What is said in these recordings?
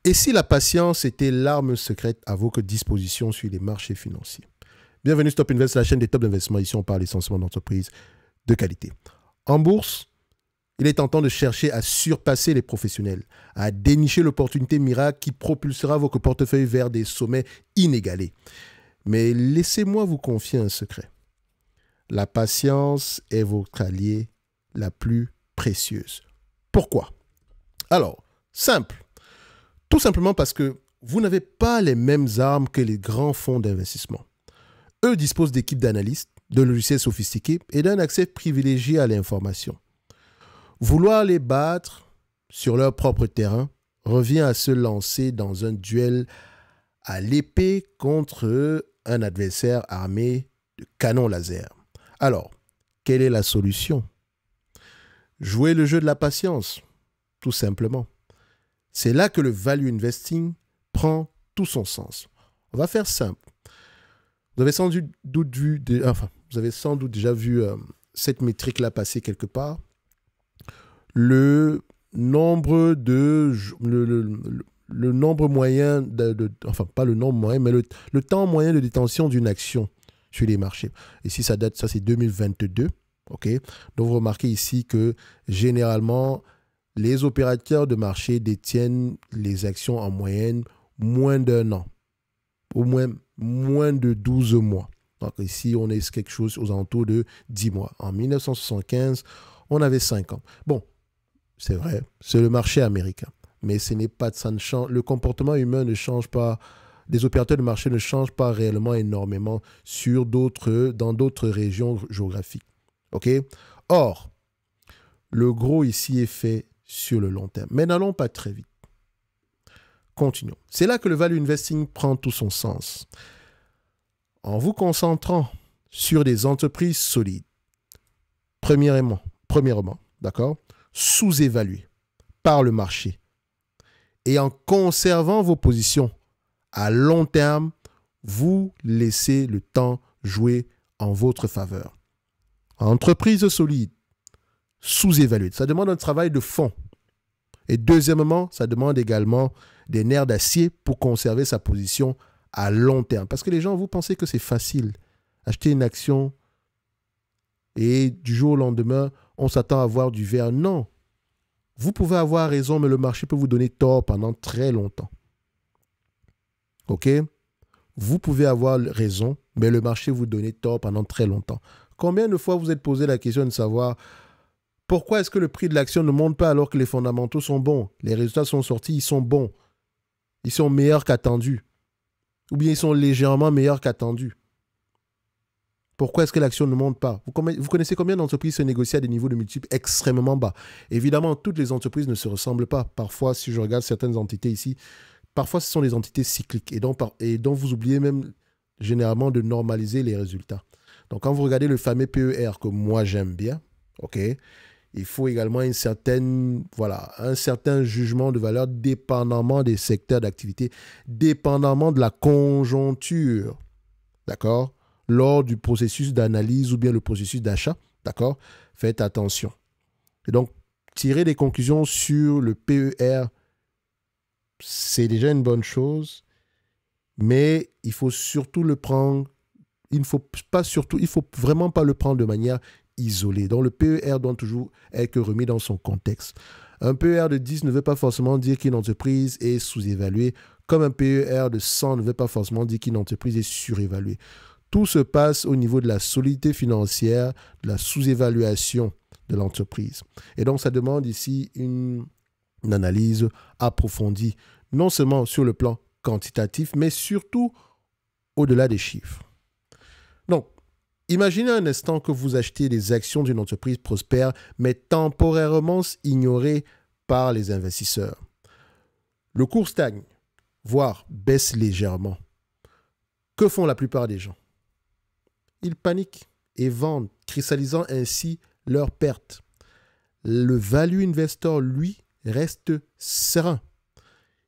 Et si la patience était l'arme secrète à votre disposition sur les marchés financiers? Bienvenue sur Top Invest, la chaîne des top d'investissement. Ici, on parle essentiellement d'entreprises de qualité. En bourse, il est tentant de chercher à surpasser les professionnels, à dénicher l'opportunité miracle qui propulsera votre portefeuille vers des sommets inégalés. Mais laissez-moi vous confier un secret. La patience est votre allié la plus précieuse. Pourquoi? Alors, simple. Tout simplement parce que vous n'avez pas les mêmes armes que les grands fonds d'investissement. Eux disposent d'équipes d'analystes, de logiciels sophistiqués et d'un accès privilégié à l'information. Vouloir les battre sur leur propre terrain revient à se lancer dans un duel à l'épée contre un adversaire armé de canons laser. Alors, quelle est la solution? Jouer le jeu de la patience, tout simplement. C'est là que le value investing prend tout son sens. On va faire simple. Vous avez sans doute déjà vu cette métrique-là passer quelque part. Le nombre moyen, pas le nombre moyen, mais le temps moyen de détention d'une action sur les marchés. Ici, ça c'est 2022. OK? Donc, vous remarquez ici que généralement, les opérateurs de marché détiennent les actions en moyenne moins d'1 an, au moins de 12 mois. Donc ici, on est quelque chose aux alentours de 10 mois. En 1975, on avait 5 ans. Bon, c'est vrai, c'est le marché américain. Mais ce n'est pas, ça ne change, le comportement humain ne change pas, les opérateurs de marché ne changent pas réellement énormément dans d'autres régions géographiques. OK? Or, le gros ici est fait sur le long terme. Mais n'allons pas très vite. Continuons. C'est là que le value investing prend tout son sens. En vous concentrant sur des entreprises solides, premièrement, d'accord, sous-évaluées par le marché, et en conservant vos positions à long terme, vous laissez le temps jouer en votre faveur. Entreprise solide, sous-évaluée, ça demande un travail de fond. Et deuxièmement, ça demande également des nerfs d'acier pour conserver sa position à long terme. Parce que les gens, vous pensez que c'est facile. Acheter une action et du jour au lendemain, on s'attend à voir du vert. Non. Vous pouvez avoir raison, mais le marché peut vous donner tort pendant très longtemps. OK? Vous pouvez avoir raison, mais le marché vous donne tort pendant très longtemps. Combien de fois vous êtes posé la question de savoir pourquoi est-ce que le prix de l'action ne monte pas alors que les fondamentaux sont bons? Les résultats sont sortis, ils sont bons. Ils sont meilleurs qu'attendus. Ou bien ils sont légèrement meilleurs qu'attendus. Pourquoi est-ce que l'action ne monte pas? Vous connaissez combien d'entreprises se négocient à des niveaux de multiples extrêmement bas? Évidemment, toutes les entreprises ne se ressemblent pas. Parfois, si je regarde certaines entités ici, parfois ce sont des entités cycliques et dont vous oubliez même généralement de normaliser les résultats. Donc, quand vous regardez le fameux PER que moi j'aime bien, OK, il faut également un certain jugement de valeur dépendamment des secteurs d'activité, dépendamment de la conjoncture, d'accord, lors du processus d'analyse ou bien le processus d'achat, d'accord, faites attention. Et donc, tirer des conclusions sur le PER, c'est déjà une bonne chose, mais il faut surtout le prendre, il faut vraiment pas le prendre de manière isolé. Donc, le PER doit toujours être remis dans son contexte. Un PER de 10 ne veut pas forcément dire qu'une entreprise est sous-évaluée, comme un PER de 100 ne veut pas forcément dire qu'une entreprise est surévaluée. Tout se passe au niveau de la solidité financière, de la sous-évaluation de l'entreprise. Et donc, ça demande ici une analyse approfondie, non seulement sur le plan quantitatif, mais surtout au-delà des chiffres. Donc, imaginez un instant que vous achetez des actions d'une entreprise prospère, mais temporairement ignorée par les investisseurs. Le cours stagne, voire baisse légèrement. Que font la plupart des gens? Ils paniquent et vendent, cristallisant ainsi leurs pertes. Le value investor, lui, reste serein.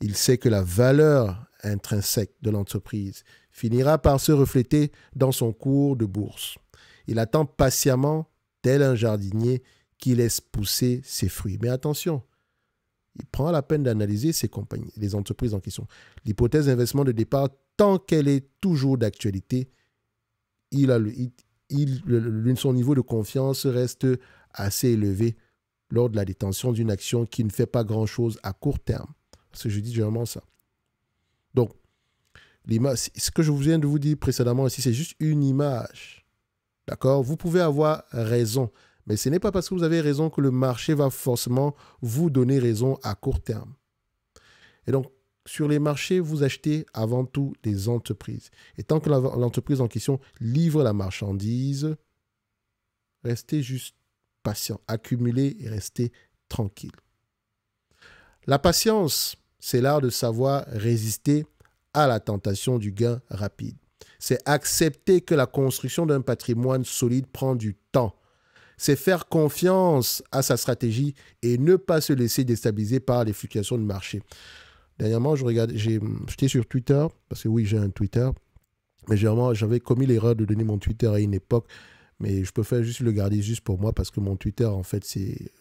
Il sait que la valeur intrinsèque de l'entreprise finira par se refléter dans son cours de bourse. Il attend patiemment, tel un jardinier qui laisse pousser ses fruits. Mais attention, il prend la peine d'analyser ces compagnies, les entreprises en question. L'hypothèse d'investissement de départ, tant qu'elle est toujours d'actualité, son niveau de confiance reste assez élevé lors de la détention d'une action qui ne fait pas grand-chose à court terme. Parce que je dis généralement ça. Donc, ce que je viens de vous dire précédemment ici, c'est juste une image. D'accord? Vous pouvez avoir raison, mais ce n'est pas parce que vous avez raison que le marché va forcément vous donner raison à court terme. Et donc, sur les marchés, vous achetez avant tout des entreprises. Et tant que l'entreprise en question livre la marchandise, restez juste patient, accumulez et restez tranquille. La patience, c'est l'art de savoir résister à la tentation du gain rapide. C'est accepter que la construction d'un patrimoine solide prend du temps. C'est faire confiance à sa stratégie et ne pas se laisser déstabiliser par les fluctuations du marché. Dernièrement, j'étais sur Twitter, parce que oui, j'ai un Twitter, mais j'avais commis l'erreur de donner mon Twitter à une époque, mais je préfère juste le garder juste pour moi, parce que mon Twitter, en fait,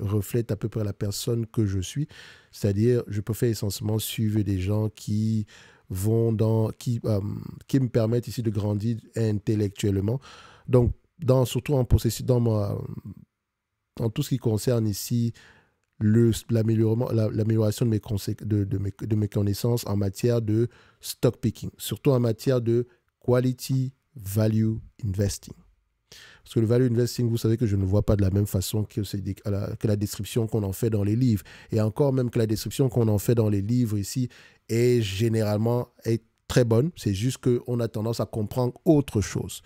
reflète à peu près la personne que je suis. C'est-à-dire, je préfère essentiellement suivre des gens qui me permettent ici de grandir intellectuellement. Donc, surtout en possession, dans tout ce qui concerne ici l'amélioration de mes connaissances en matière de stock picking, surtout en matière de quality value investing. Parce que le value investing, vous savez que je ne vois pas de la même façon que la description qu'on en fait dans les livres. Et encore même que la description qu'on en fait dans les livres ici est généralement très bonne. C'est juste qu'on a tendance à comprendre autre chose.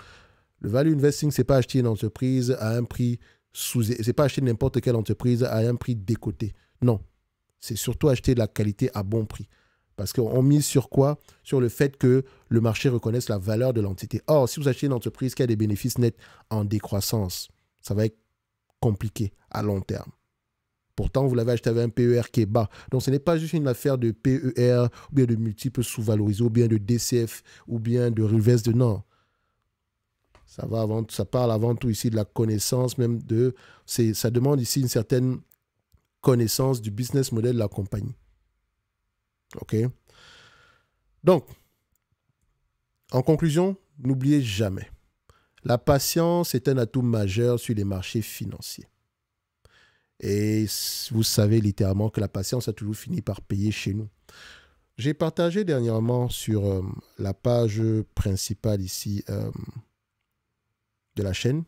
Le value investing, ce n'est pas acheter une entreprise à un prix c'est pas acheter n'importe quelle entreprise à un prix décoté. Non. C'est surtout acheter de la qualité à bon prix. Parce qu'on mise sur quoi? Sur le fait que le marché reconnaisse la valeur de l'entité. Or, si vous achetez une entreprise qui a des bénéfices nets en décroissance, ça va être compliqué à long terme. Pourtant, vous l'avez acheté avec un PER qui est bas. Donc, ce n'est pas juste une affaire de PER ou bien de multiples sous-valorisés ou bien de DCF ou bien de reverse de non. Ça parle avant tout ici de la connaissance, ça demande ici une certaine connaissance du business model de la compagnie. OK? Donc, en conclusion, n'oubliez jamais, la patience est un atout majeur sur les marchés financiers. Et vous savez littéralement que la patience a toujours fini par payer chez nous. J'ai partagé dernièrement sur la page principale ici de la chaîne,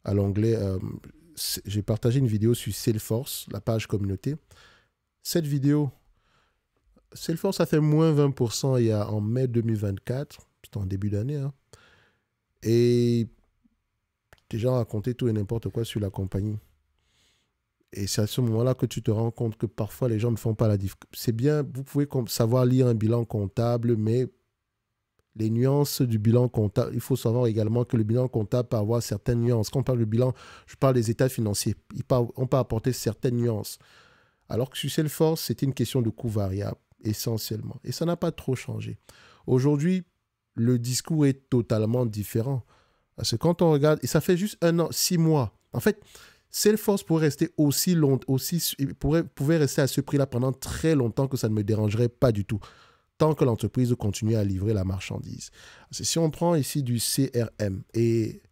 à l'onglet, j'ai partagé une vidéo sur Salesforce, la page communauté. Cette vidéo, Salesforce a fait moins 20% en mai 2024, c'était en début d'année, hein, et des gens racontaient tout et n'importe quoi sur la compagnie. Et c'est à ce moment-là que tu te rends compte que parfois les gens ne font pas la différence. C'est bien, vous pouvez savoir lire un bilan comptable, mais les nuances du bilan comptable, il faut savoir également que le bilan comptable peut avoir certaines nuances. Quand on parle de bilan, je parle des états financiers. On peut apporter certaines nuances. Alors que sur Salesforce, c'était une question de coût variable, essentiellement. Et ça n'a pas trop changé. Aujourd'hui, le discours est totalement différent. Parce que quand on regarde, et ça fait juste 1 an, 6 mois. En fait, Salesforce pourrait rester pouvait rester à ce prix-là pendant très longtemps que ça ne me dérangerait pas du tout. Tant que l'entreprise continue à livrer la marchandise. Si on prend ici du CRM, et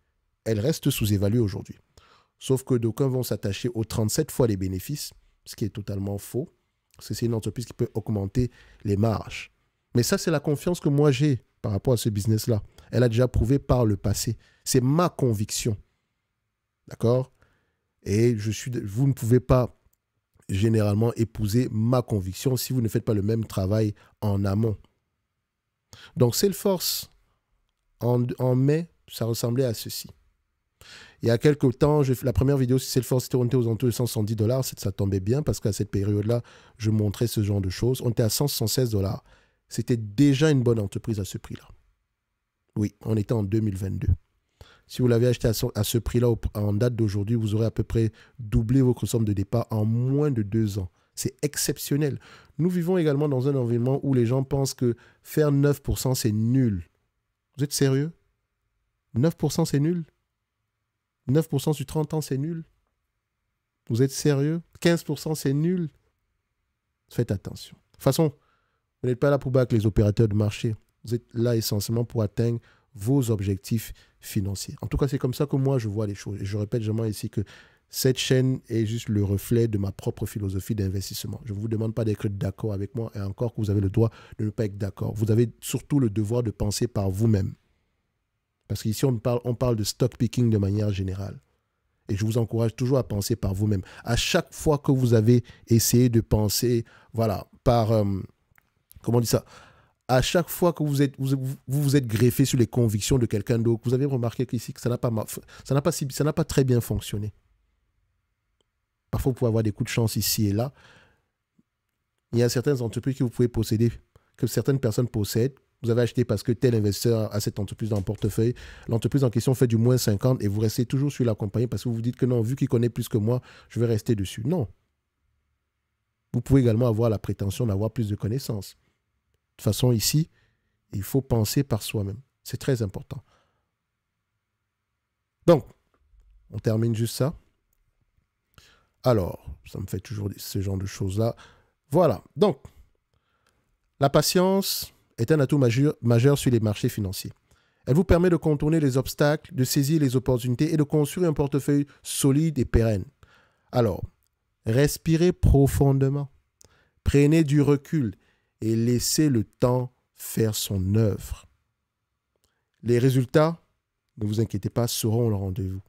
elle reste sous-évaluée aujourd'hui, sauf que d'aucuns vont s'attacher aux 37 fois les bénéfices, ce qui est totalement faux, parce que c'est une entreprise qui peut augmenter les marges. Mais ça, c'est la confiance que moi j'ai par rapport à ce business-là. Elle a déjà prouvé par le passé. C'est ma conviction. D'accord? Et vous ne pouvez pas généralement épouser ma conviction si vous ne faites pas le même travail en amont. Donc Salesforce, en mai, ça ressemblait à ceci. Il y a quelques temps, la première vidéo sur Salesforce était aux alentours de $170. Ça tombait bien parce qu'à cette période-là, je montrais ce genre de choses. On était à $116. C'était déjà une bonne entreprise à ce prix-là. Oui, on était en 2022. Si vous l'avez acheté à ce prix-là en date d'aujourd'hui, vous aurez à peu près doublé votre somme de départ en moins de 2 ans. C'est exceptionnel. Nous vivons également dans un environnement où les gens pensent que faire 9%, c'est nul. Vous êtes sérieux? 9%, c'est nul? 9% sur 30 ans, c'est nul? Vous êtes sérieux? 15%, c'est nul? Faites attention. De toute façon, vous n'êtes pas là pour battre les opérateurs de marché. Vous êtes là essentiellement pour atteindre vos objectifs financiers. En tout cas, c'est comme ça que moi, je vois les choses. Et je répète jamais ici que cette chaîne est juste le reflet de ma propre philosophie d'investissement. Je ne vous demande pas d'être d'accord avec moi et encore que vous avez le droit de ne pas être d'accord. Vous avez surtout le devoir de penser par vous-même. Parce qu'ici, on parle de stock picking de manière générale. Et je vous encourage toujours à penser par vous-même. À chaque fois que vous avez essayé de penser, voilà, par, comment on dit ça, à chaque fois que vous êtes greffé sur les convictions de quelqu'un d'autre, vous avez remarqué qu'ici, que ça n'a pas très bien fonctionné. Parfois, vous pouvez avoir des coups de chance ici et là. Il y a certaines entreprises que vous pouvez posséder, que certaines personnes possèdent. Vous avez acheté parce que tel investisseur a cette entreprise dans le portefeuille. L'entreprise en question fait du moins 50 et vous restez toujours sur la compagnie parce que vous vous dites que non, vu qu'il connaît plus que moi, je vais rester dessus. Non. Vous pouvez également avoir la prétention d'avoir plus de connaissances. De toute façon, ici, il faut penser par soi-même. C'est très important. Donc, on termine juste ça. Alors, ça me fait toujours ce genre de choses-là. Voilà. Donc, la patience est un atout majeur sur les marchés financiers. Elle vous permet de contourner les obstacles, de saisir les opportunités et de construire un portefeuille solide et pérenne. Alors, respirez profondément, prenez du recul et laissez le temps faire son œuvre. Les résultats, ne vous inquiétez pas, seront au rendez-vous.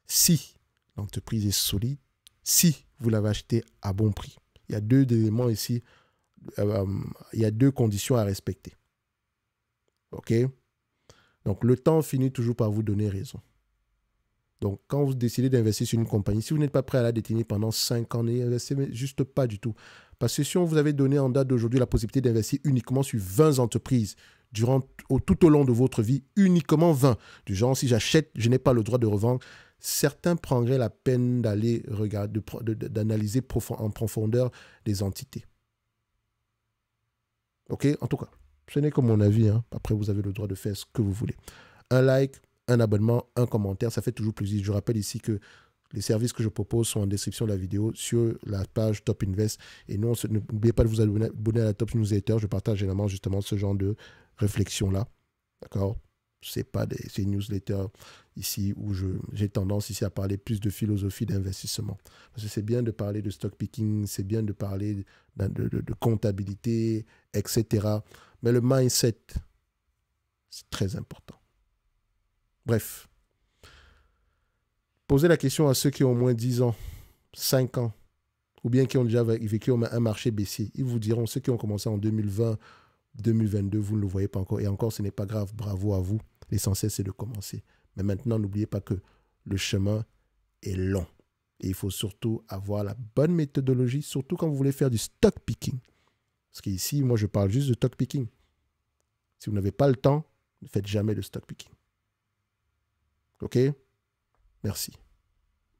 Si l'entreprise est solide, si vous l'avez acheté à bon prix. Il y a deux éléments ici. Il y a deux conditions à respecter. OK? Donc, le temps finit toujours par vous donner raison. Donc, quand vous décidez d'investir sur une compagnie, si vous n'êtes pas prêt à la détenir pendant 5 ans, n'investissez juste pas du tout. Parce que si on vous avait donné en date d'aujourd'hui la possibilité d'investir uniquement sur 20 entreprises tout au long de votre vie, uniquement 20, du genre, si j'achète, je n'ai pas le droit de revendre, certains prendraient la peine d'aller regarder, d'analyser en profondeur les entités. OK? En tout cas, ce n'est que mon avis. Hein. Après, vous avez le droit de faire ce que vous voulez. Un like, un abonnement, un commentaire, ça fait toujours plaisir. Je rappelle ici que les services que je propose sont en description de la vidéo sur la page Top Invest. Et non, n'oubliez pas de vous abonner à la Top Newsletter. Je partage généralement justement ce genre de réflexion-là. D'accord? Ce n'est pas des newsletters ici où j'ai tendance ici à parler plus de philosophie d'investissement. Parce que c'est bien de parler de stock picking, c'est bien de parler de comptabilité, etc. Mais le mindset, c'est très important. Bref. Posez la question à ceux qui ont au moins 10 ans, 5 ans, ou bien qui ont déjà vécu un marché baissier. Ils vous diront, ceux qui ont commencé en 2020, 2022, vous ne le voyez pas encore. Et encore, ce n'est pas grave, bravo à vous. L'essentiel, c'est de commencer. Mais maintenant, n'oubliez pas que le chemin est long. Et il faut surtout avoir la bonne méthodologie, surtout quand vous voulez faire du stock picking. Parce qu'ici, moi, je parle juste de stock picking. Si vous n'avez pas le temps, ne faites jamais de stock picking. OK? Merci.